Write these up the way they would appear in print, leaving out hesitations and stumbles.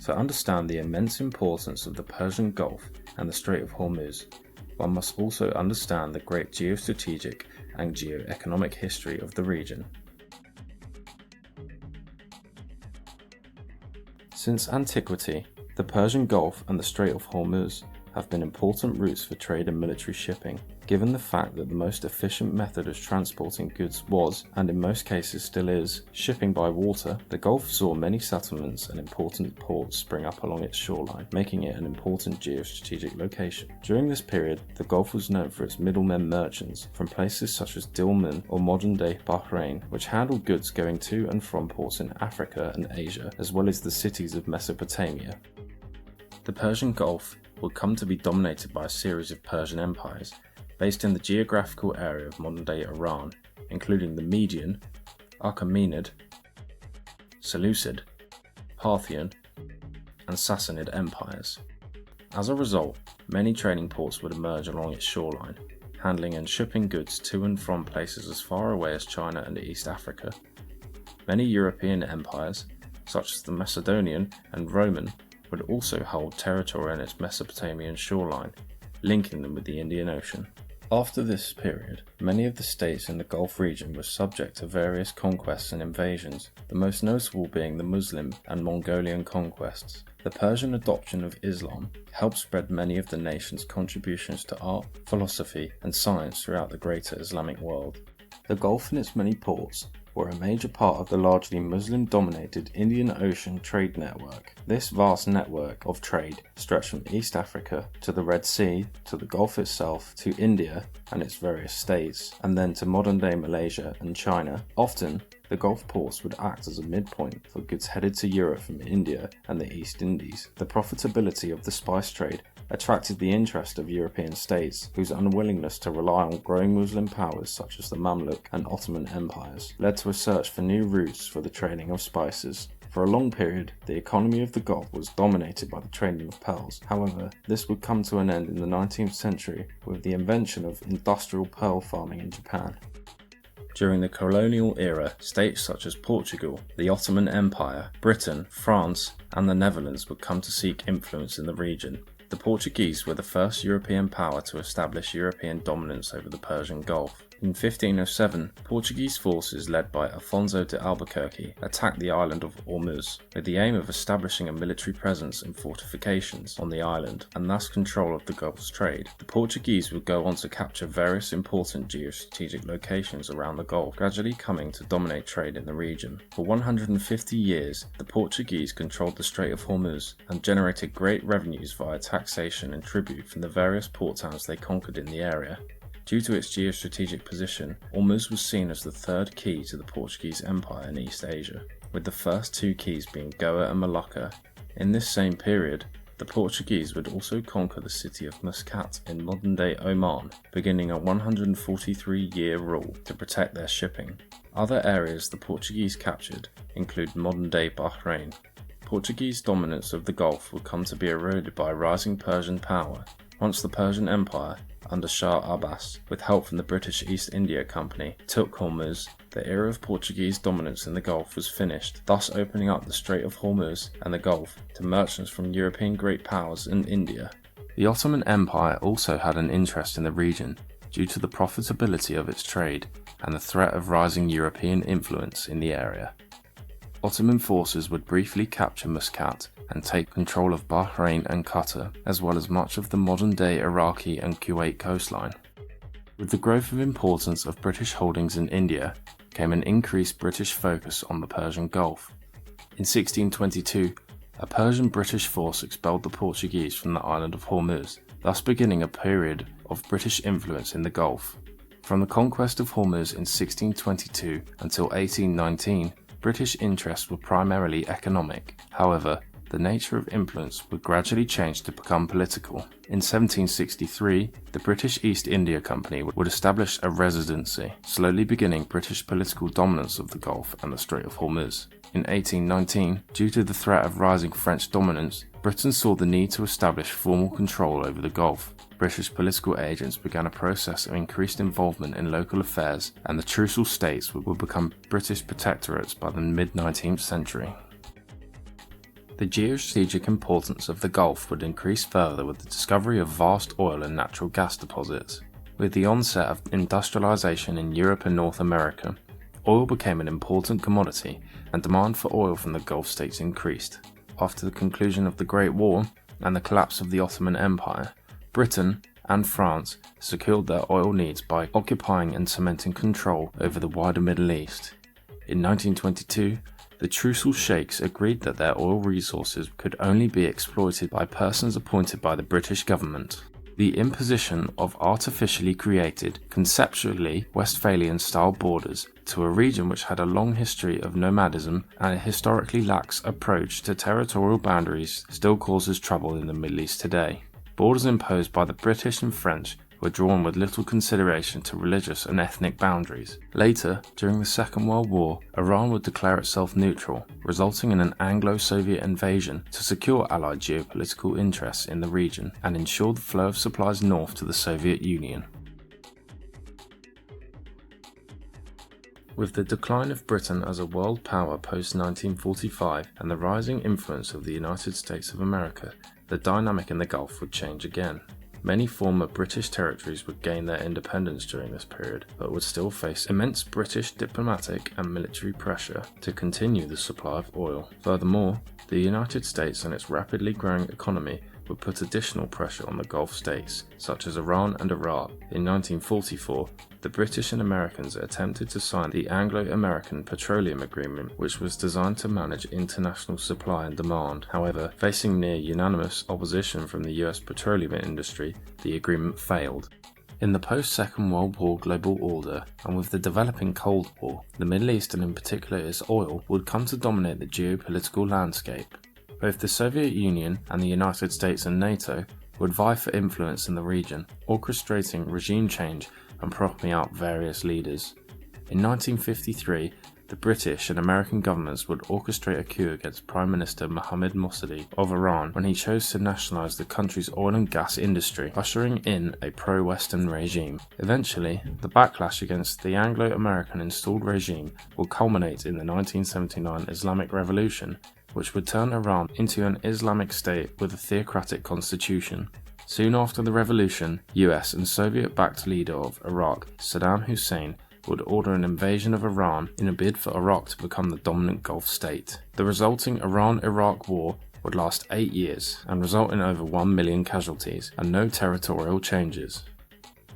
To understand the immense importance of the Persian Gulf and the Strait of Hormuz, one must also understand the great geostrategic and geoeconomic history of the region. Since antiquity, the Persian Gulf and the Strait of Hormuz have been important routes for trade and military shipping, given the fact that the most efficient method of transporting goods was, and in most cases still is, shipping by water. The Gulf saw many settlements and important ports spring up along its shoreline, making it an important geostrategic location. During this period, the Gulf was known for its middlemen merchants from places such as Dilmun or modern-day Bahrain, which handled goods going to and from ports in Africa and Asia, as well as the cities of Mesopotamia. The Persian Gulf would come to be dominated by a series of Persian empires, based in the geographical area of modern-day Iran, including the Median, Achaemenid, Seleucid, Parthian, and Sassanid empires. As a result, many trading ports would emerge along its shoreline, handling and shipping goods to and from places as far away as China and East Africa. Many European empires, such as the Macedonian and Roman, would also hold territory on its Mesopotamian shoreline, linking them with the Indian Ocean. After this period, many of the states in the Gulf region were subject to various conquests and invasions, the most notable being the Muslim and Mongolian conquests. The Persian adoption of Islam helped spread many of the nation's contributions to art, philosophy, and science throughout the greater Islamic world. The Gulf and its many ports were a major part of the largely Muslim-dominated Indian Ocean trade network. This vast network of trade stretched from East Africa to the Red Sea, to the Gulf itself, to India and its various states, and then to modern-day Malaysia and China. Often, the Gulf ports would act as a midpoint for goods headed to Europe from India and the East Indies. The profitability of the spice trade attracted the interest of European states, whose unwillingness to rely on growing Muslim powers such as the Mamluk and Ottoman empires led to a search for new routes for the trading of spices. For a long period, the economy of the Gulf was dominated by the trading of pearls. However, this would come to an end in the 19th century with the invention of industrial pearl farming in Japan. During the Colonial Era, states such as Portugal, the Ottoman Empire, Britain, France, and the Netherlands would come to seek influence in the region. The Portuguese were the first European power to establish European dominance over the Persian Gulf. In 1507, Portuguese forces led by Afonso de Albuquerque attacked the island of Hormuz with the aim of establishing a military presence and fortifications on the island, and thus control of the Gulf's trade. The Portuguese would go on to capture various important geostrategic locations around the Gulf, gradually coming to dominate trade in the region. For 150 years, the Portuguese controlled the Strait of Hormuz and generated great revenues via taxation and tribute from the various port towns they conquered in the area. Due to its geostrategic position, Hormuz was seen as the third key to the Portuguese Empire in East Asia, with the first two keys being Goa and Malacca. In this same period, the Portuguese would also conquer the city of Muscat in modern-day Oman, beginning a 143-year rule to protect their shipping. Other areas the Portuguese captured include modern-day Bahrain. Portuguese dominance of the Gulf would come to be eroded by rising Persian power once the Persian Empire, under Shah Abbas, with help from the British East India Company, took Hormuz. The era of Portuguese dominance in the Gulf was finished, thus opening up the Strait of Hormuz and the Gulf to merchants from European great powers and India. The Ottoman Empire also had an interest in the region due to the profitability of its trade and the threat of rising European influence in the area. Ottoman forces would briefly capture Muscat and take control of Bahrain and Qatar, as well as much of the modern-day Iraqi and Kuwait coastline. With the growth of importance of British holdings in India came an increased British focus on the Persian Gulf. In 1622, a Persian-British force expelled the Portuguese from the island of Hormuz, thus beginning a period of British influence in the Gulf. From the conquest of Hormuz in 1622 until 1819, British interests were primarily economic. However, the nature of influence would gradually change to become political. In 1763, the British East India Company would establish a residency, slowly beginning British political dominance of the Gulf and the Strait of Hormuz. In 1819, due to the threat of rising French dominance, Britain saw the need to establish formal control over the Gulf. British political agents began a process of increased involvement in local affairs, and the trucial states would become British protectorates by the mid-19th century. The geostrategic importance of the Gulf would increase further with the discovery of vast oil and natural gas deposits. With the onset of industrialization in Europe and North America, oil became an important commodity and demand for oil from the Gulf states increased. After the conclusion of the Great War and the collapse of the Ottoman Empire, Britain and France secured their oil needs by occupying and cementing control over the wider Middle East. In 1922, the Trucial Sheikhs agreed that their oil resources could only be exploited by persons appointed by the British government. The imposition of artificially created, conceptually Westphalian-style borders to a region which had a long history of nomadism and a historically lax approach to territorial boundaries still causes trouble in the Middle East today. Borders imposed by the British and French were drawn with little consideration to religious and ethnic boundaries. Later, during the Second World War, Iran would declare itself neutral, resulting in an Anglo-Soviet invasion to secure Allied geopolitical interests in the region and ensure the flow of supplies north to the Soviet Union. With the decline of Britain as a world power post-1945 and the rising influence of the United States of America, the dynamic in the Gulf would change again. Many former British territories would gain their independence during this period, but would still face immense British diplomatic and military pressure to continue the supply of oil. Furthermore, the United States and its rapidly growing economy would put additional pressure on the Gulf states, such as Iran and Iraq. In 1944, the British and Americans attempted to sign the Anglo-American Petroleum Agreement, which was designed to manage international supply and demand. However, facing near unanimous opposition from the US petroleum industry, the agreement failed. In the post-Second World War global order, and with the developing Cold War, the Middle East and in particular its oil would come to dominate the geopolitical landscape. Both the Soviet Union and the United States and NATO would vie for influence in the region, orchestrating regime change and propping up various leaders. In 1953, the British and American governments would orchestrate a coup against Prime Minister Mohammad Mossadegh of Iran when he chose to nationalize the country's oil and gas industry, ushering in a pro-Western regime. Eventually, the backlash against the Anglo-American installed regime would culminate in the 1979 Islamic Revolution, which would turn Iran into an Islamic state with a theocratic constitution. Soon after the revolution, US and Soviet-backed leader of Iraq, Saddam Hussein, would order an invasion of Iran in a bid for Iraq to become the dominant Gulf state. The resulting Iran-Iraq war would last 8 years and result in over 1 million casualties and no territorial changes.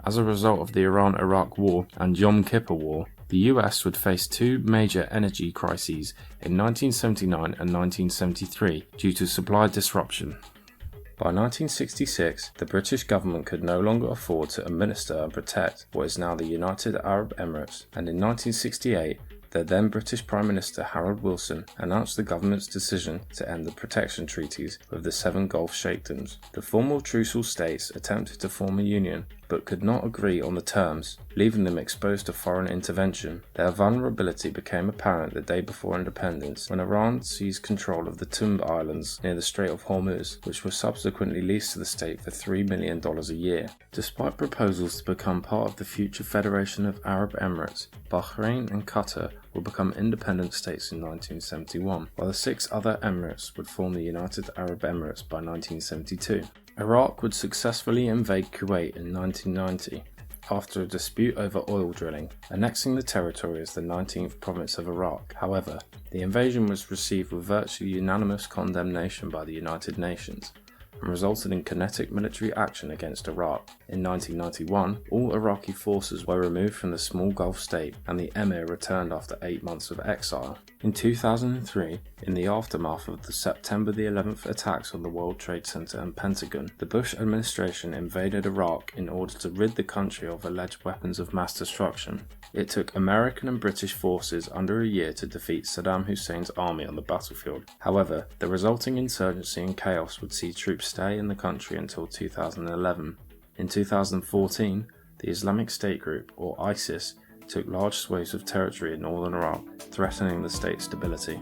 As a result of the Iran-Iraq war and Yom Kippur War, the US would face two major energy crises in 1979 and 1973 due to supply disruption. By 1966, the British government could no longer afford to administer and protect what is now the United Arab Emirates, and in 1968, the then British Prime Minister Harold Wilson announced the government's decision to end the protection treaties with the 7 Gulf Sheikdoms. The former trucial states attempted to form a union, but could not agree on the terms, leaving them exposed to foreign intervention. Their vulnerability became apparent the day before independence, when Iran seized control of the Tumb Islands near the Strait of Hormuz, which were subsequently leased to the state for $3 million a year. Despite proposals to become part of the future Federation of Arab Emirates, Bahrain and Qatar would become independent states in 1971, while the 6 other emirates would form the United Arab Emirates by 1972. Iraq would successfully invade Kuwait in 1990 after a dispute over oil drilling, annexing the territory as the 19th province of Iraq. However, the invasion was received with virtually unanimous condemnation by the United Nations and resulted in kinetic military action against Iraq. In 1991, all Iraqi forces were removed from the small Gulf state and the emir returned after 8 months of exile. In 2003, in the aftermath of the September the 11th attacks on the World Trade Center and Pentagon, the Bush administration invaded Iraq in order to rid the country of alleged weapons of mass destruction. It took American and British forces under a year to defeat Saddam Hussein's army on the battlefield. However, the resulting insurgency and chaos would see troops stay in the country until 2011. In 2014, the Islamic State group, or ISIS, took large swathes of territory in northern Iraq, threatening the state's stability.